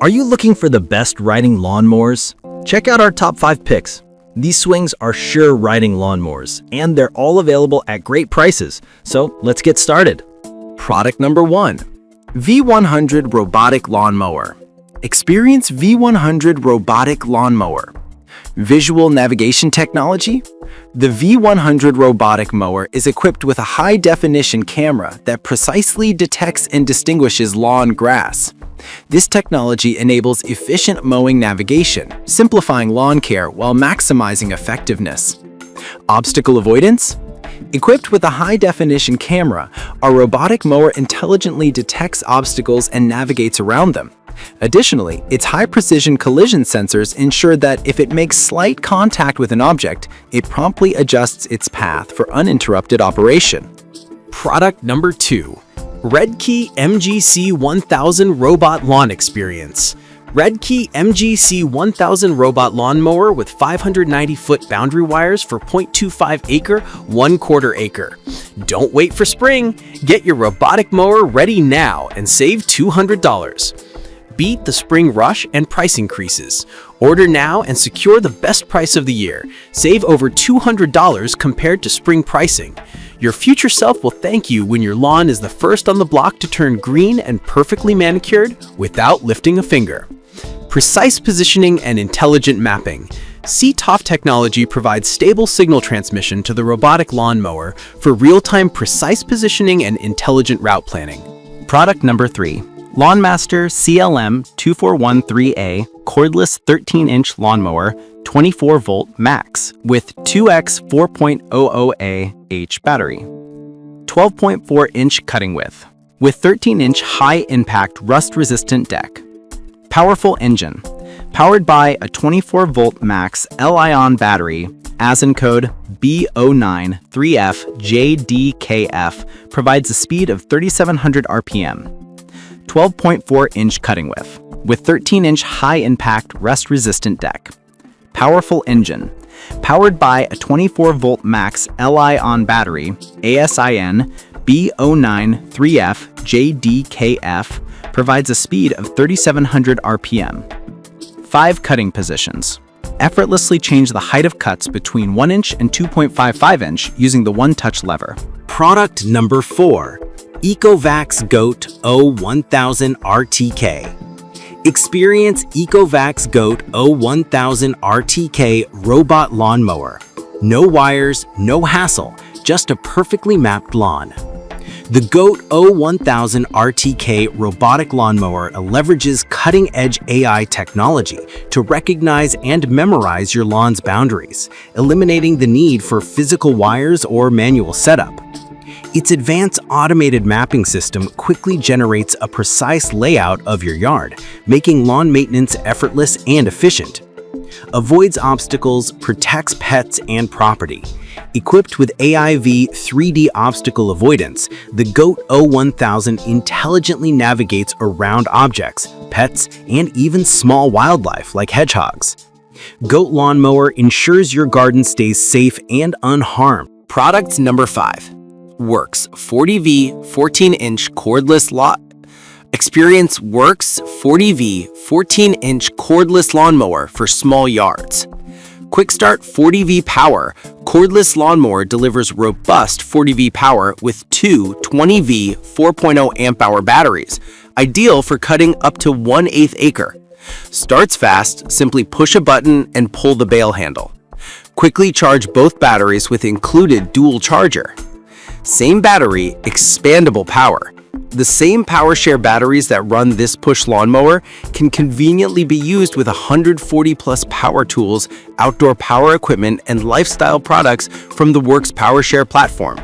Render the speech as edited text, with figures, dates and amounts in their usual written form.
Are you looking for the best riding lawn mowers? Check out our top 5 picks. These swings are sure riding lawn mowers, and they're all available at great prices. So let's get started. Product number 1. V100 Robotic Lawn Mower. Experience V100 Robotic Lawn Mower. Visual navigation technology? The V100 robotic mower is equipped with a high-definition camera that precisely detects and distinguishes lawn grass. This technology enables efficient mowing navigation, simplifying lawn care while maximizing effectiveness. Obstacle avoidance? Equipped with a high-definition camera, our robotic mower intelligently detects obstacles and navigates around them. Additionally, its high-precision collision sensors ensure that if it makes slight contact with an object, it promptly adjusts its path for uninterrupted operation. Product number 2. Redkey MGC 1000 Robot Lawn Experience. Redkey MGC 1000 Robot Lawn Mower with 590-foot boundary wires for 0.25 acre, 1/4 acre. Don't wait for spring. Get your robotic mower ready now and save $200. Beat the spring rush and price increases. Order now and secure the best price of the year. Save over $200 compared to spring pricing. Your future self will thank you when your lawn is the first on the block to turn green and perfectly manicured without lifting a finger. Precise positioning and intelligent mapping. CTOF technology provides stable signal transmission to the robotic lawn mower for real-time precise positioning and intelligent route planning. Product number 3. Lawnmaster CLM 2413A cordless 13-inch lawnmower, 24-volt max with 2x 4.00Ah battery. 12.4-inch cutting width with 13-inch high-impact rust-resistant deck. Powerful engine. Powered by a 24-volt max Li-ion battery, ASIN code B093FJDKF provides a speed of 3,700 RPM. 12.4-inch cutting width with 13-inch high-impact rust-resistant deck. Powerful engine. Powered by a 24-volt max Li-ion battery, ASIN B093FJDKF provides a speed of 3,700 RPM. 5 cutting positions. Effortlessly change the height of cuts between 1 inch and 2.55 inch using the one-touch lever. Product number 4. EcoVax Goat O1000 RTK. Experience EcoVax Goat O1000 RTK Robot Lawn Mower. No wires, no hassle, just a perfectly mapped lawn. The Goat O1000 RTK robotic lawnmower leverages cutting-edge AI technology to recognize and memorize your lawn's boundaries, eliminating the need for physical wires or manual setup. Its advanced automated mapping system quickly generates a precise layout of your yard, making lawn maintenance effortless and efficient. Avoids obstacles, protects pets and property. Equipped with AIV 3D obstacle avoidance, the Goat O1000 intelligently navigates around objects, pets, and even small wildlife like hedgehogs. Goat Lawnmower ensures your garden stays safe and unharmed. Product number 5. Works 40V 14-inch cordless Experience Works 40V 14-inch cordless lawnmower for small yards. Quick Start 40V Power cordless lawnmower delivers robust 40V power with two 20V 4.0 amp-hour batteries, ideal for cutting up to 1/8 acre. Starts fast, simply push a button and pull the bail handle. Quickly charge both batteries with included dual charger. Same battery, expandable power. The same PowerShare batteries that run this push lawnmower can conveniently be used with 140+ power tools, outdoor power equipment, and lifestyle products from the Works PowerShare platform.